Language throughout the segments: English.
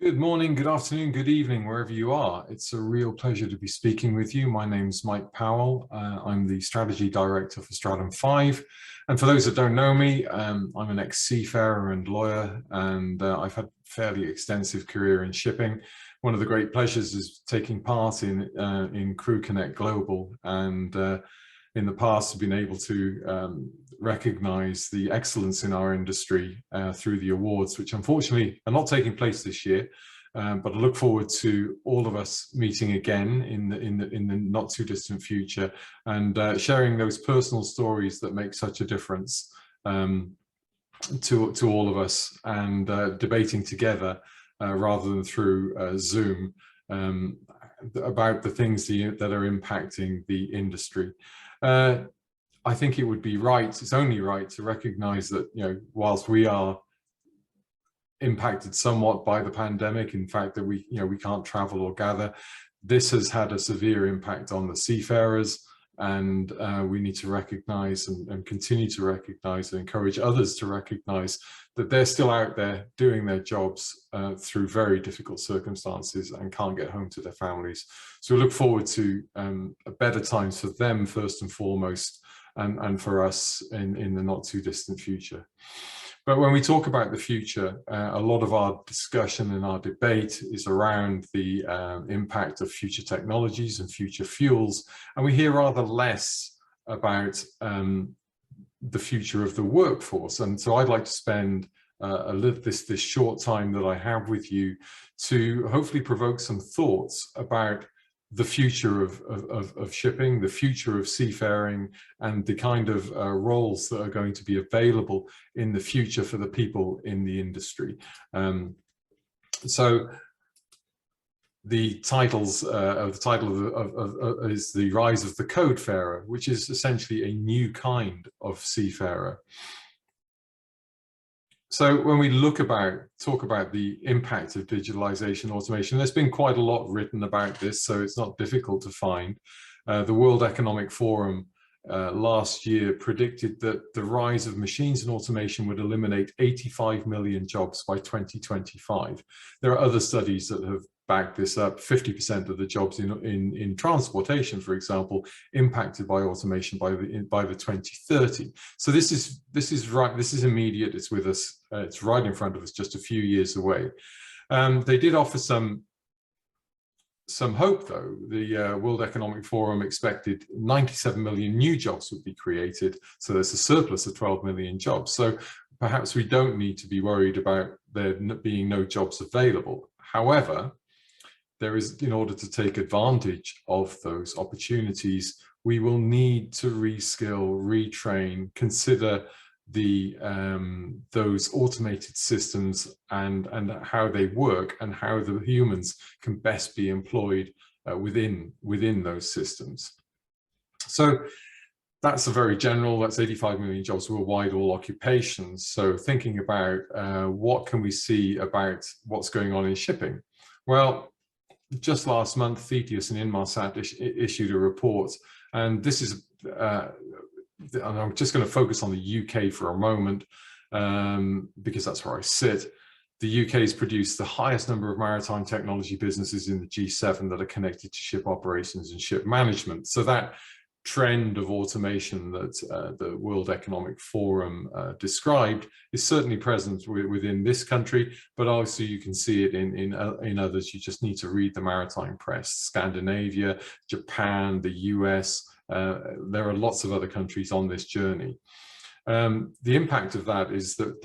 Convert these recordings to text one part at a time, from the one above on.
Good morning, good afternoon, good evening, wherever you are. It's a real pleasure to be speaking with you. My name's Mike Powell. I'm the Strategy Director for Stratum 5. And for those that don't know me, I'm an ex-seafarer and lawyer, and I've had a fairly extensive career in shipping. One of the great pleasures is taking part in CREWCONNECT Global, and in the past have been able to recognize the excellence in our industry through the awards, which unfortunately are not taking place this year. But I look forward to all of us meeting again in the not too distant future and sharing those personal stories that make such a difference to all of us, and debating together rather than through Zoom about the things that are impacting the industry. I think it would be right, it's only right to recognize that, whilst we are impacted somewhat by the pandemic, in fact, that we can't travel or gather, this has had a severe impact on the seafarers, and we need to recognize and continue to recognize and encourage others to recognize that they're still out there doing their jobs through very difficult circumstances and can't get home to their families. So we look forward to better times for them first and foremost, and for us in the not too distant future. But when we talk about the future, a lot of our discussion and our debate is around the impact of future technologies and future fuels, and we hear rather less about the future of the workforce. And so I'd like to spend this short time that I have with you to hopefully provoke some thoughts about the future of shipping, the future of seafaring, and the kind of roles that are going to be available in the future for the people in the industry. So the title is The Rise of the Codefarer, which is essentially a new kind of seafarer. So when we talk about the impact of digitalization, automation, there's been quite a lot written about this, so it's not difficult to find. The World Economic Forum last year predicted that the rise of machines and automation would eliminate 85 million jobs by 2025. There are other studies that have backed this up. 50% of the jobs in transportation, for example, impacted by automation by the 2030. So this is right. This is immediate. It's with us. It's right in front of us, just a few years away. They did offer some hope, though. The World Economic Forum expected 97 million new jobs would be created. So there's a surplus of 12 million jobs. So perhaps we don't need to be worried about there being no jobs available. However, there is, in order to take advantage of those opportunities, we will need to reskill, retrain, consider those automated systems and how they work, and how the humans can best be employed within those systems. So that's a very general, that's 85 million jobs worldwide, all occupations. So thinking about what can we see about what's going on in shipping? Well, just last month, Thetis and Inmarsat issued a report, and this is, and I'm just going to focus on the UK for a moment, because that's where I sit. The UK has produced the highest number of maritime technology businesses in the G7 that are connected to ship operations and ship management. So that trend of automation that the World Economic Forum described is certainly present within this country, but also you can see it in others. You just need to read the maritime press. Scandinavia, Japan, the US, there are lots of other countries on this journey. The impact of that is that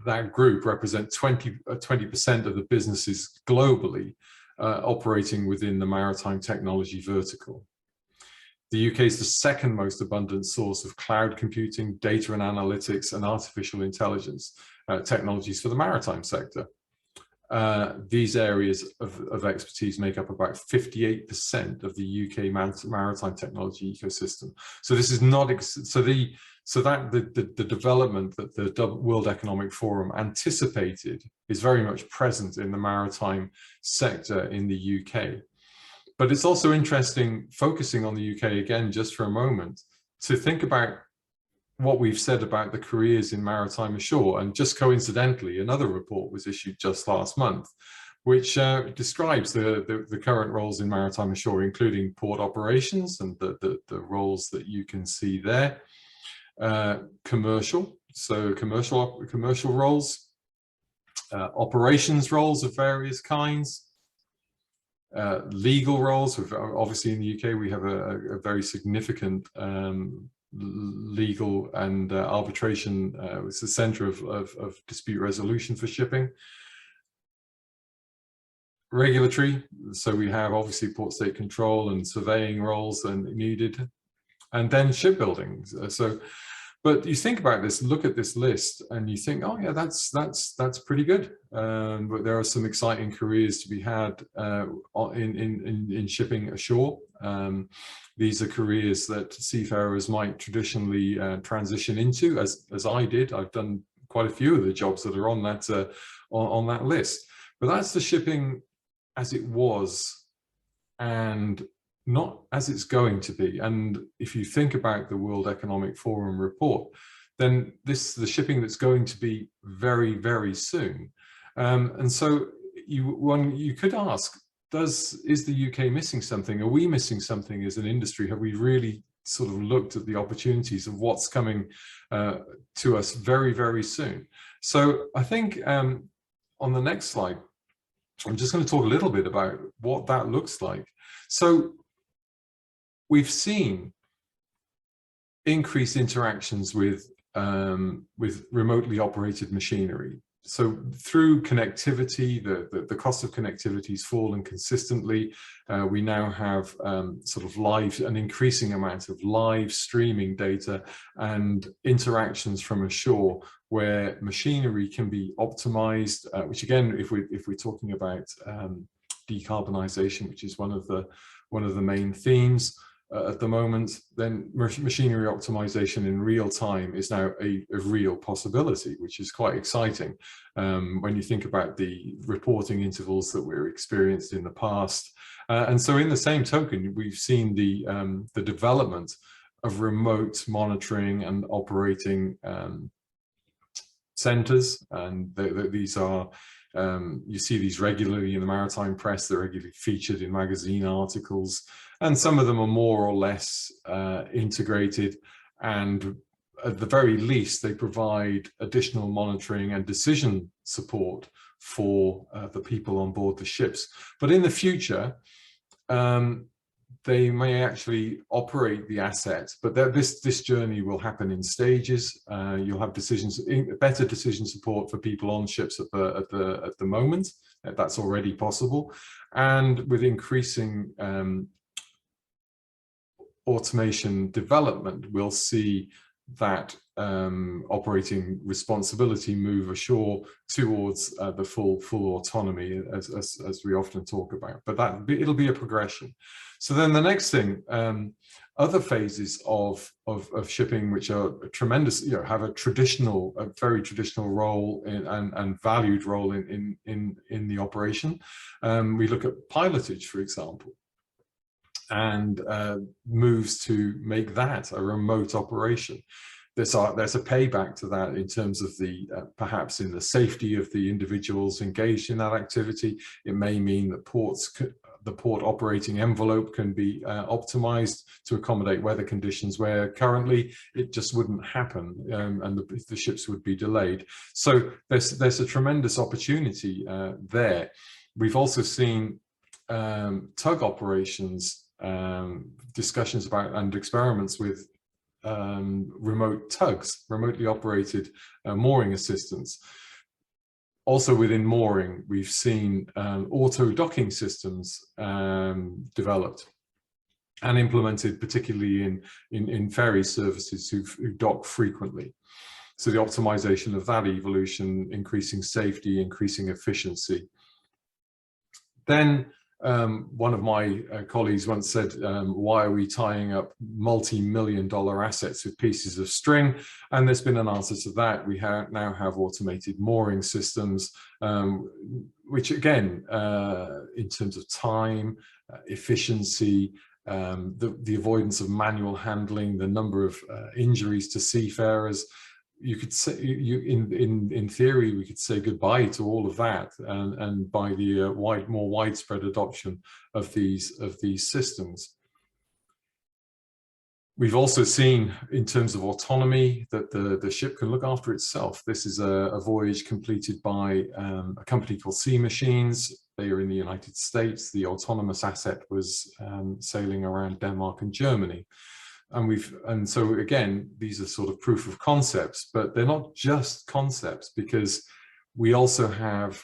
that group represents 20% of the businesses globally operating within the maritime technology vertical. The UK is the second most abundant source of cloud computing, data and analytics, and artificial intelligence technologies for the maritime sector. These areas of expertise make up about 58% of the UK maritime technology ecosystem. So this is not the development that the World Economic Forum anticipated is very much present in the maritime sector in the UK. But it's also interesting, focusing on the UK again just for a moment, to think about what we've said about the careers in maritime ashore. And just coincidentally, another report was issued just last month, which describes the current roles in maritime ashore, including port operations and the roles that you can see there. Commercial roles, operations roles of various kinds, legal roles. Obviously in the UK we have a very significant legal and arbitration. It's the centre of dispute resolution for shipping. Regulatory, so we have obviously port state control and surveying roles and needed, and then shipbuilding. But you think about this, look at this list, and you think, oh yeah, that's pretty good. But there are some exciting careers to be had in shipping ashore. These are careers that seafarers might traditionally transition into, as I did. I've done quite a few of the jobs that are on that list. But that's the shipping as it was, and not as it's going to be. And if you think about the World Economic Forum report, then this is the shipping that's going to be very, very soon. And so you could ask, is the UK missing something? Are we missing something as an industry? Have we really sort of looked at the opportunities of what's coming to us very, very soon? So I think on the next slide, I'm just going to talk a little bit about what that looks like. So we've seen increased interactions with remotely operated machinery. So through connectivity, the cost of connectivity has fallen consistently. We now have sort of an increasing amount of live streaming data and interactions from ashore, where machinery can be optimized, which again, if we're talking about decarbonisation, which is one of the main themes at the moment, then machinery optimization in real time is now a real possibility, which is quite exciting when you think about the reporting intervals that we're experienced in the past. And so in the same token, we've seen the development of remote monitoring and operating centres, and these are you see these regularly in the maritime press. They're regularly featured in magazine articles, and some of them are more or less integrated, and at the very least they provide additional monitoring and decision support for the people on board the ships. But in the future they may actually operate the asset, but this journey will happen in stages. You'll have better decision support for people on ships at the moment. That's already possible, and with increasing automation development, we'll see that operating responsibility move ashore towards the full autonomy, as we often talk about. But it'll be a progression. So then the next thing, other phases of shipping, which are tremendous, have a very traditional role and valued role in the operation. We look at pilotage, for example, and moves to make that a remote operation. There's a payback to that in terms of perhaps in the safety of the individuals engaged in that activity. It may mean that the port operating envelope can be optimized to accommodate weather conditions where currently it just wouldn't happen, and the ships would be delayed. So there's a tremendous opportunity there. We've also seen tug operations, discussions about and experiments with remote tugs, remotely operated mooring assistance. Also within mooring, we've seen auto docking systems developed and implemented, particularly in ferry services who dock frequently. So the optimization of that evolution, increasing safety, increasing efficiency. Then one of my colleagues once said, why are we tying up multi-million-dollar assets with pieces of string? And there's been an answer to that. We now have automated mooring systems, which again, in terms of time, efficiency, the avoidance of manual handling, the number of injuries to seafarers. You could say, in theory, we could say goodbye to all of that, and by the more widespread adoption of these systems. We've also seen, in terms of autonomy, that the ship can look after itself. This is a voyage completed by a company called Sea Machines. They are in the United States. The autonomous asset was sailing around Denmark and Germany. And so again, these are sort of proof of concepts, but they're not just concepts, because we also have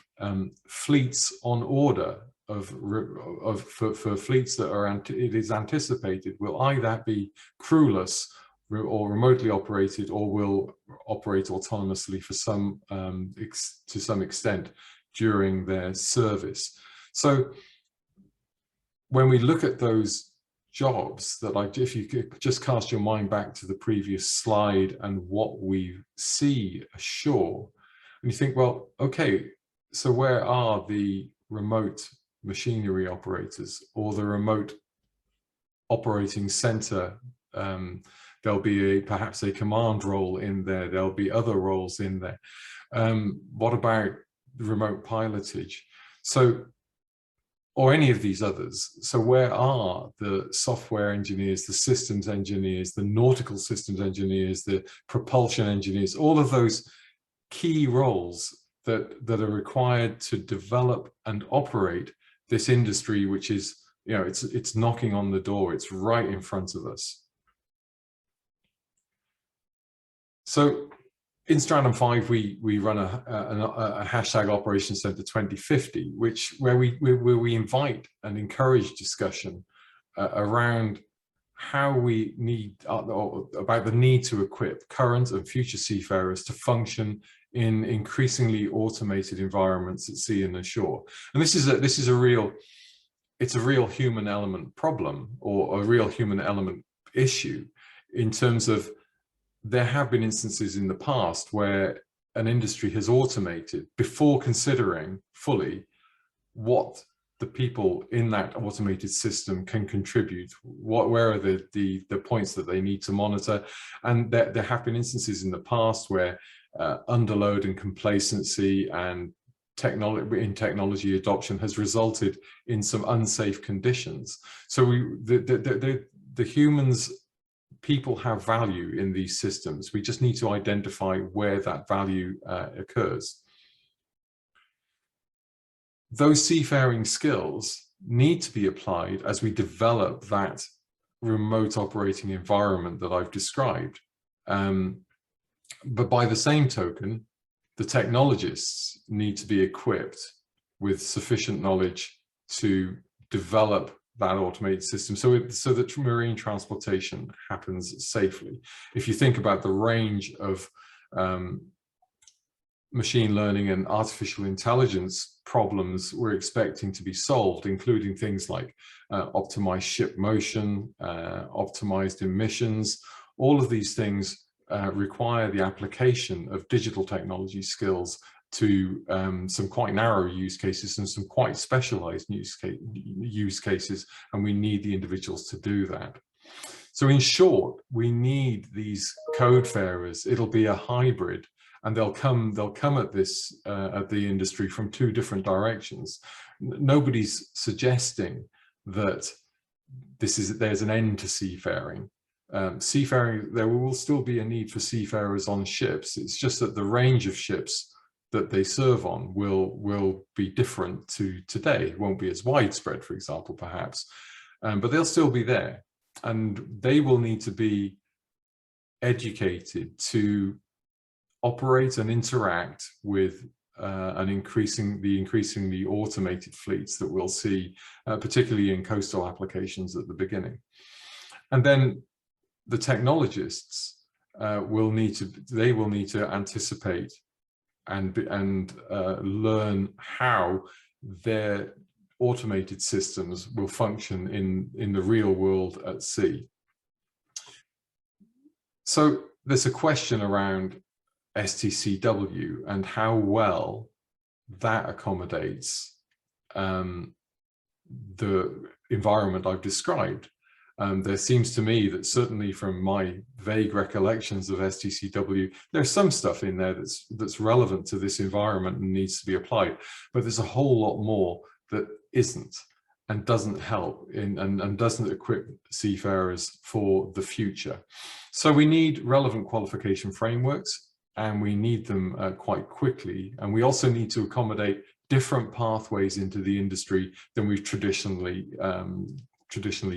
fleets on order for fleets that are, it is anticipated, will either be crewless or remotely operated, or will operate autonomously for to some extent during their service. So when we look at those jobs, that, like, if you could just cast your mind back to the previous slide and what we see ashore, and you think, well, okay, so where are the remote machinery operators or the remote operating center? There'll be perhaps a command role in there. There'll be other roles in there. What about remote pilotage? So, or any of these others. So where are the software engineers, the systems engineers, the nautical systems engineers, the propulsion engineers, all of those key roles that are required to develop and operate this industry, which is, you know, it's knocking on the door, it's right in front of us. So in Stratum 5, we run a hashtag Operation Center 2050, where we invite and encourage discussion around how we need, about the need to equip current and future seafarers to function in increasingly automated environments at sea and ashore. And this is a real human element problem, or a real human element issue, in terms of, there have been instances in the past where an industry has automated before considering fully what the people in that automated system can contribute, where are the points that they need to monitor. And there have been instances in the past where underload and complacency and technology adoption has resulted in some unsafe conditions. So the humans, people have value in these systems. We just need to identify where that value occurs. Those seafaring skills need to be applied as we develop that remote operating environment that I've described. But by the same token, the technologists need to be equipped with sufficient knowledge to develop that automated system, so that marine transportation happens safely. If you think about the range of machine learning and artificial intelligence problems we're expecting to be solved, including things like optimized ship motion, optimized emissions, all of these things require the application of digital technology skills to some quite narrow use cases and some quite specialized use cases, and we need the individuals to do that. So in short, we need these codefarers. It'll be a hybrid, and they'll come at this at the industry from two different directions. Nobody's suggesting that there's an end to seafaring. Seafaring, there will still be a need for seafarers on ships. It's just that the range of ships that they serve on will be different to today. It won't be as widespread, for example, perhaps, but they'll still be there, and they will need to be educated to operate and interact with the increasingly automated fleets that we'll see, particularly in coastal applications at the beginning. And then the technologists will need to anticipate and learn how their automated systems will function in the real world at sea. So there's a question around STCW and how well that accommodates the environment I've described. There seems to me that, certainly from my vague recollections of STCW, there's some stuff in there that's relevant to this environment and needs to be applied, but there's a whole lot more that isn't and doesn't help and doesn't equip seafarers for the future. So we need relevant qualification frameworks, and we need them quite quickly. And we also need to accommodate different pathways into the industry than we've traditionally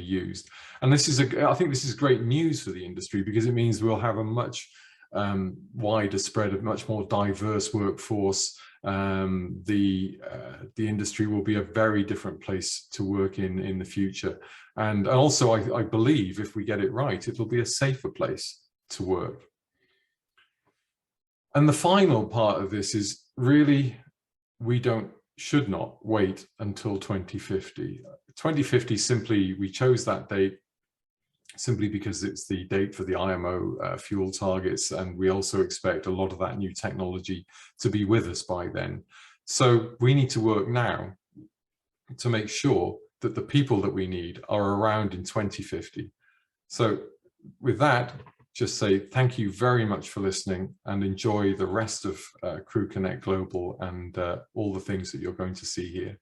used. And this is I think this is great news for the industry, because it means we'll have a much wider spread of much more diverse workforce. The industry will be a very different place to work in the future. And also, I believe if we get it right, it'll be a safer place to work. And the final part of this is really, we should not wait until 2050. 2050 simply, we chose that date simply because it's the date for the IMO fuel targets, and we also expect a lot of that new technology to be with us by then. So we need to work now to make sure that the people that we need are around in 2050. So with that, just say thank you very much for listening, and enjoy the rest of CREWCONNECT Global and all the things that you're going to see here.